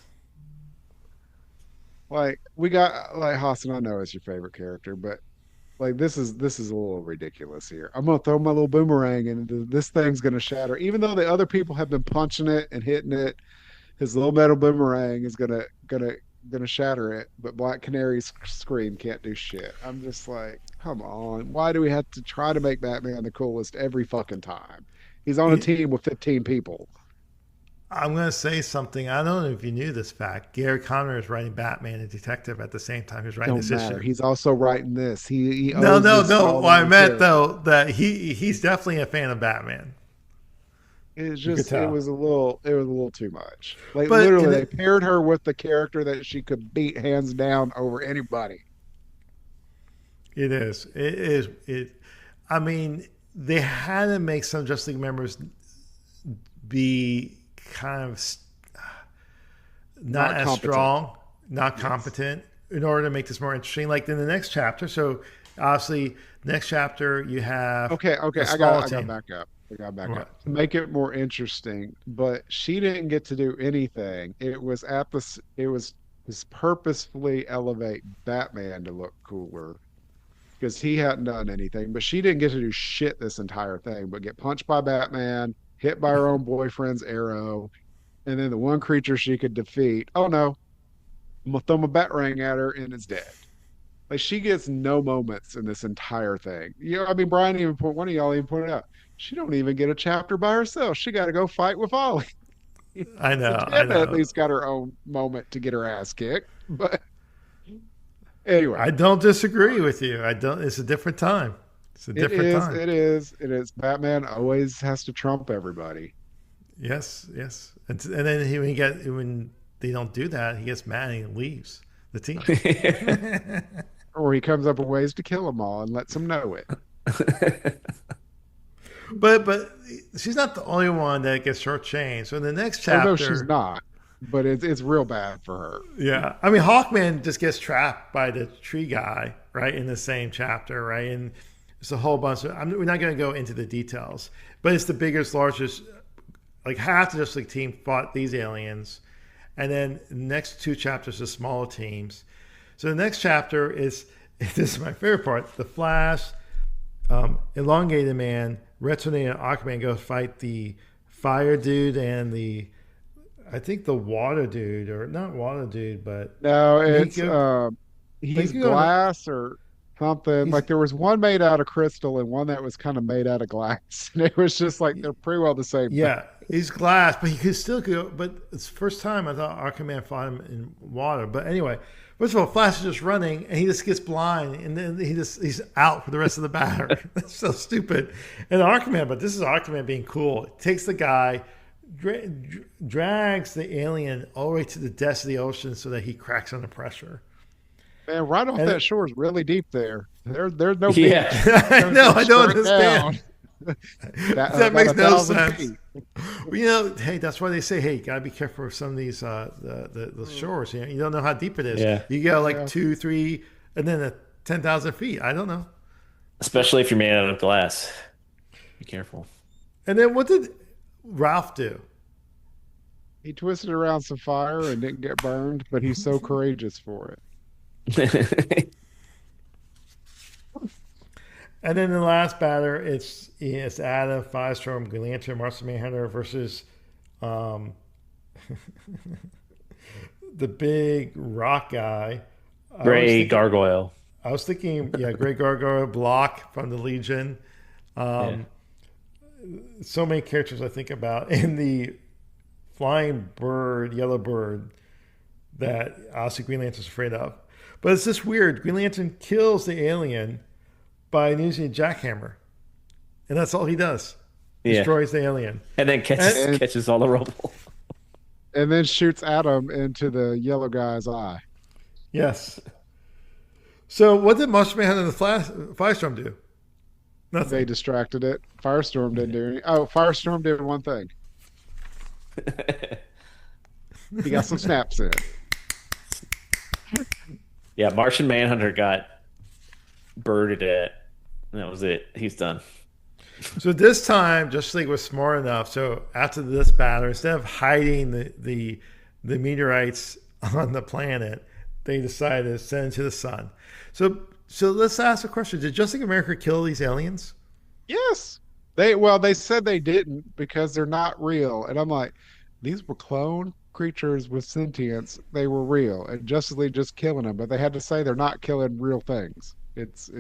Like we got like Hassan, I know is your favorite character, but like this is a little ridiculous here. I'm gonna throw my little boomerang and this thing's gonna shatter. Even though the other people have been punching it and hitting it, his little metal boomerang is gonna shatter it. But Black Canary's scream can't do shit. I'm just like, come on. Why do we have to try to make Batman the coolest every fucking time? He's on a team with 15 people. I'm going to say something. I don't know if you knew this fact. Gerry Conway is writing Batman and Detective at the same time he's writing Don't this matter. issue. He's also writing this. He No, owes no, this no. all What to I the meant character. though that he's definitely a fan of Batman. It's You could just it tell. was a little too much. Like But literally, they paired her with the character that she could beat hands down over anybody. it is. It is. I mean, they had to make some Justice League members be kind of not Not as competent. strong, not Yes. competent, in order to make this more interesting. Like in the next chapter. So obviously, next chapter you have Okay. a I got small I got team. back up. I got back Right. up to make it more interesting. But she didn't get to do anything. It was purposefully elevate Batman to look cooler. because he hadn't done anything. But she didn't get to do shit this entire thing, but get punched by Batman, hit by her own boyfriend's arrow, and then the one creature she could defeat. Oh no, I'm gonna throw my batarang at her and it's dead. Like she gets no moments in this entire thing. I mean, Brian even put one of y'all even pointed out she don't even get a chapter by herself. She got to go fight with Ollie. I know, I Satana at know. least got her own moment to get her ass kicked. But anyway, I don't disagree with you. I don't. It's a different time. It's a it different is, time. it is, it is. Batman always has to trump everybody. Yes, yes. And then when they don't do that, he gets mad and he leaves the team. Or he comes up with ways to kill them all and lets them know it. But she's not the only one that gets shortchanged. So in the next Oh chapter, no, she's not. But it's real bad for her. yeah. I mean, Hawkman just gets trapped by the tree guy, right, in the same chapter, right? And it's a whole bunch of. We're not going to go into the details, but it's the biggest, largest. Like half the Justice League team fought these aliens, and then the next two chapters are smaller teams. So the next chapter is this is my favorite part: the Flash, Elongated Man, Red Tornado, and Aquaman go fight the Fire Dude and I think the Water Dude, or not Water Dude, but No, it's like he's glass or something. he's Like there was one made out of crystal and one that was kind of made out of glass. And it was just like they're pretty well the same thing. yeah, he's glass, but he could still go. But it's the first time I thought Aquaman fought him in water. But anyway, first of all, Flash is just running and he just gets blind, and then he's out for the rest of the battle. That's so stupid. And Aquaman, but this is Aquaman being cool. Takes the guy, drags the alien all the way to the depths of the ocean so that he cracks under pressure. Man, right off And that shore is really deep there. There's no beach. Yeah. I know, I don't Straight down. understand. That, That about makes no 1,000 sense. feet. Well, hey, that's why they say, hey, you gotta be careful with some of these the shores. You don't know how deep it is. Yeah. You go like Yeah. 2, 3, and then 10,000 feet. I don't know. Especially if you're made out of glass. Be careful. And then what did Ralph do? He twisted around some fire and didn't get burned, but he's so courageous for it. And then the last batter, it's Adam, Firestorm, Green Lantern, Martian Manhunter versus the big rock guy. Gray Gargoyle. I was thinking, yeah, Great Gargoyle, Block from the Legion. Yeah. So many characters I think about. And the flying bird, yellow bird, that obviously Green Lantern's afraid of. But it's just weird. Green Lantern kills the alien by using a jackhammer. And that's all he does. Yeah. Destroys the alien. And then And- catches all the rubble. And then shoots Adam into the yellow guy's eye. Yes. So what did Martian Manhunter and the Firestorm do? Nothing. They distracted it. Firestorm didn't do anything. Oh, Firestorm did one thing. He got some snaps in. Yeah, Martian Manhunter got birded at. And that was it. He's done. So this time, Justice League was smart enough. So after this battle, instead of hiding the meteorites on the planet, they decided to send it to the sun. So let's ask a question: did Justice League America kill these aliens? Yes. They said they didn't because they're not real. And I'm like, these were clone creatures with sentience. They were real. And Justice League just killing them, but they had to say they're not killing real things. It's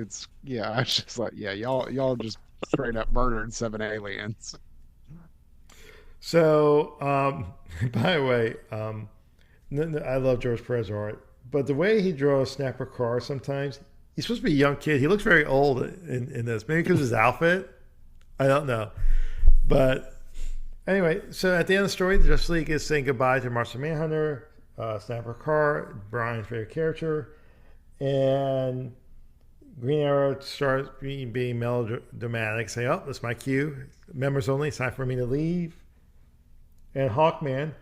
yeah, I was just like, yeah, y'all just straight up murdered 7 aliens. So, by the way, I love George Pérez art, but the way he draws Snapper Carr sometimes, he's supposed to be a young kid. He looks very old in this. Maybe because of his outfit. I don't know. But anyway, so at the end of the story, the Justice League is saying goodbye to Martian Manhunter, Snapper Carr, Brian's favorite character, and Green Arrow starts being melodramatic, say, oh, that's my cue. Members only, it's time for me to leave. And Hawkman,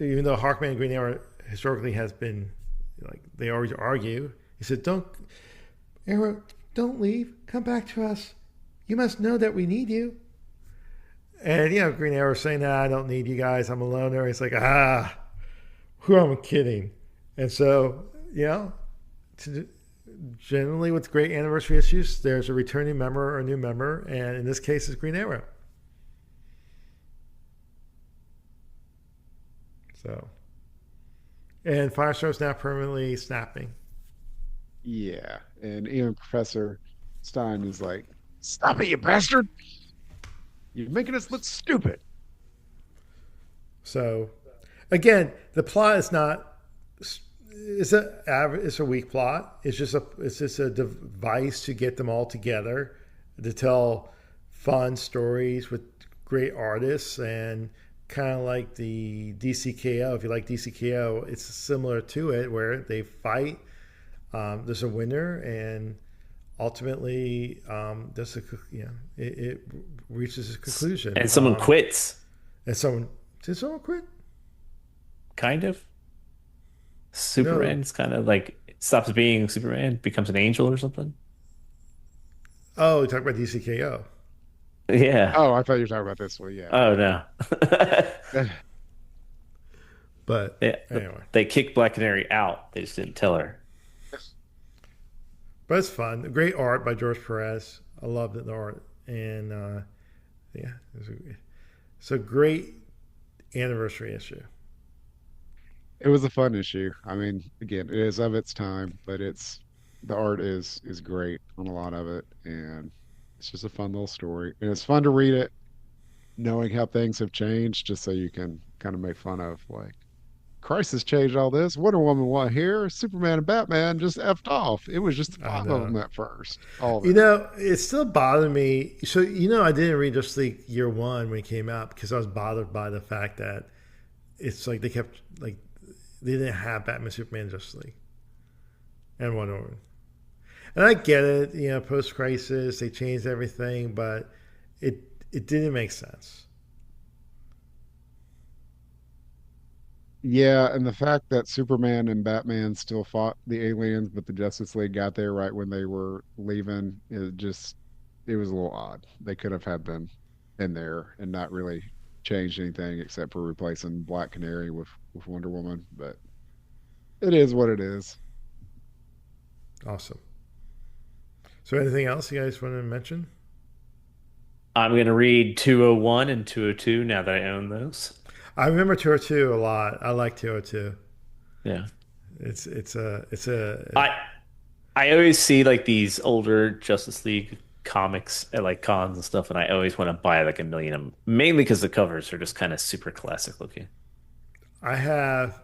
even though Hawkman and Green Arrow historically has been, like, they always argue, he said, Arrow, don't leave. Come back to us. You must know that we need you. And, Green Arrow saying, nah, I don't need you guys. I'm a loner. He's like, who am I kidding? And so, generally with great anniversary issues, there's a returning member or a new member, and in this case, it's Green Arrow. So, and Firestar is now permanently snapping. Yeah, and even Professor Stein is like, "Stop it, you bastard! You're making us look stupid." So, again, the plot is not. It's a weak plot. It's just a device to get them all together to tell fun stories with great artists and kind of like the DCKO. If you like DCKO, it's similar to it where they fight. There's a winner, and ultimately, there's a it reaches a conclusion. And someone quits. And someone did someone quit? Kind of. Superman's kind of like stops being Superman, becomes an angel or something. Oh, you talk about DCKO. Yeah. Oh, I thought you were talking about this one. Yeah. Oh no. But Yeah, anyway, they kicked Black Canary out. They just didn't tell her. but it's fun. Great art by George Pérez. I love the art, and yeah, it's a great anniversary issue. It was a fun issue. I mean, again, it is of its time, but the art is great on a lot of it, and it's just a fun little story. And it's fun to read it, knowing how things have changed, just so you can kind of make fun of like Crisis changed all this. Wonder Woman wasn't here. Superman and Batman just effed off. It was just the I five of know. them at first. All of You it. know, it still bothered me. So I didn't read Justice League Year One when it came out because I was bothered by the fact that it's like they kept like they didn't have Batman, Superman, Justice League, and Wonder Woman. And I get it, post crisis they changed everything, but it didn't make sense. Yeah, and the fact that Superman and Batman still fought the aliens, but the Justice League got there right when they were leaving, it was a little odd. They could have had them in there and not really changed anything except for replacing Black Canary with Wonder Woman, but it is what it is. Awesome. So anything else you guys want to mention? I'm gonna read 201 and 202 now that I own those. I remember 202 a lot. I like 202. Yeah. It's a I I always see like these older Justice League comics at like cons and stuff, and I always want to buy like a million of them, mainly because the covers are just kind of super classic looking. I have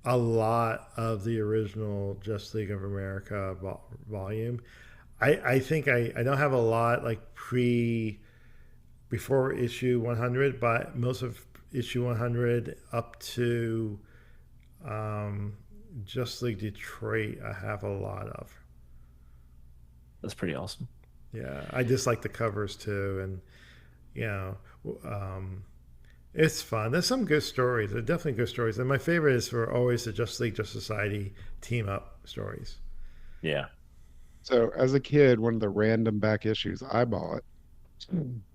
a lot of the original Justice League of America volume. I think I don't have a lot like before issue 100, but most of issue 100 up to um, Justice League Detroit, I have a lot of. That's pretty awesome. Yeah, I just like the covers too, and you know, um, it's fun. There's some good stories. There are definitely good stories, and my favorite is for always the Justice League Justice Society team up stories. Yeah. So as a kid, one of the random back issues I bought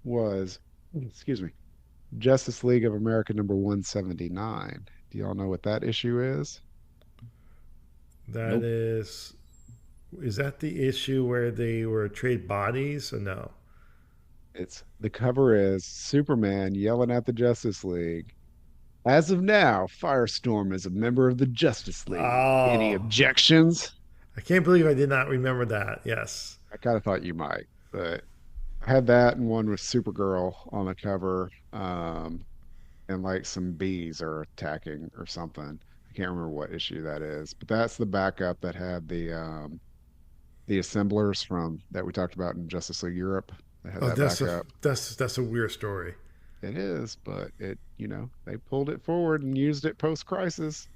was, excuse me, Justice League of America number 179. Do y'all know what that issue is? That Nope. is that the issue where they were trade bodies or no? It's the cover is Superman yelling at the Justice League. As of now, Firestorm is a member of the Justice League. Any Oh, objections? I can't believe I did not remember that. Yes. I kind of thought you might, but I had that and one with Supergirl on the cover, and like some bees are attacking or something. I can't remember what issue that is, but that's the backup that had the assemblers from that we talked about in Justice League Europe. They had Oh, that backup. that's a weird story. It is, but they pulled it forward and used it post crisis.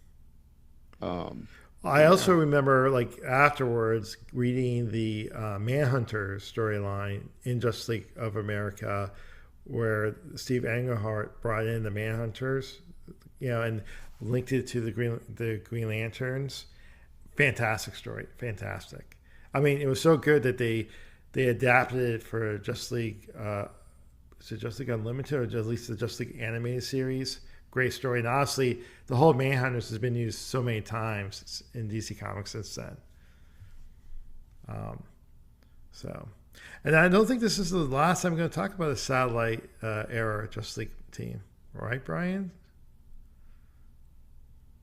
Um, I also yeah. remember, like afterwards, reading the Manhunter storyline in Justice League of America, where Steve Englehart brought in the Manhunters, and linked it to the Green Lanterns. Fantastic story, fantastic. I mean, it was so good that they adapted it for Justice League. Is it Justice League Unlimited or at least the Justice League animated series? Great story, and honestly, the whole Manhunters has been used so many times in DC Comics since then. So, and I don't think this is the last time I'm going to talk about a satellite era Justice League team, right, Brian?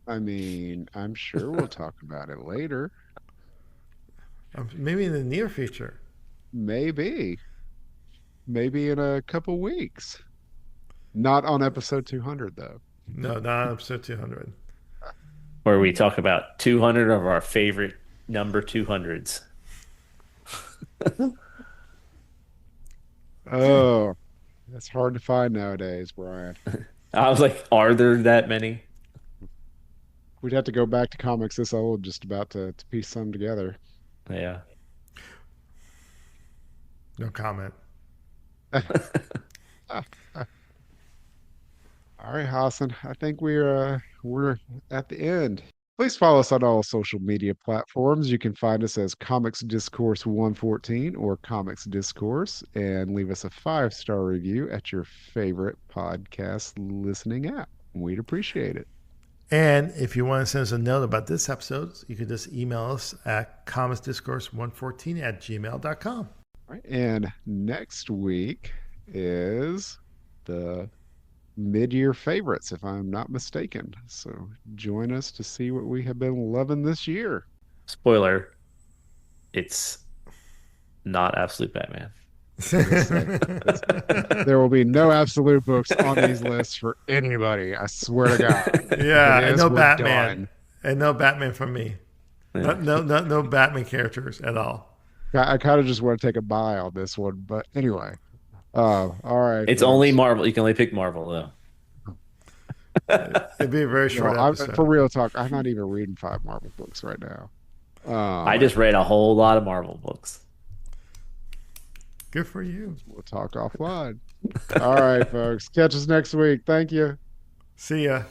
I mean, I'm sure we'll talk about it later. Maybe in the near future. Maybe. Maybe in a couple weeks. Not on episode 200, though. No, not episode 200. Where we talk about 200 of our favorite number 200s. Oh, that's hard to find nowadays, Brian. I was like, are there that many? We'd have to go back to comics this old just about to piece some together. Yeah. No comment. All right, Hassan. I think we're at the end. Please follow us on all social media platforms. You can find us as Comics Discourse 114 or Comics Discourse, and leave us a 5-star review at your favorite podcast listening app. We'd appreciate it. And if you want to send us a note about this episode, you can just email us at comicsdiscourse114@gmail.com. All right, and next week is the mid-year favorites, if I'm not mistaken. So join us to see what we have been loving this year. Spoiler, it's not Absolute Batman. There will be no absolute books on these lists for anybody. I swear to God. Yeah, It and is, no we're Batman. done. And no Batman from me. Yeah. No Batman characters at all. I kind of just want to take a bye on this one, but anyway. All right. It's folks. only Marvel. You can only pick Marvel, though. It'd be a very No, short episode. for real talk, I'm not even reading 5 Marvel books right now. I just read a whole lot of Marvel books. Good for you. We'll talk offline. All right, folks. Catch us next week. Thank you. See ya.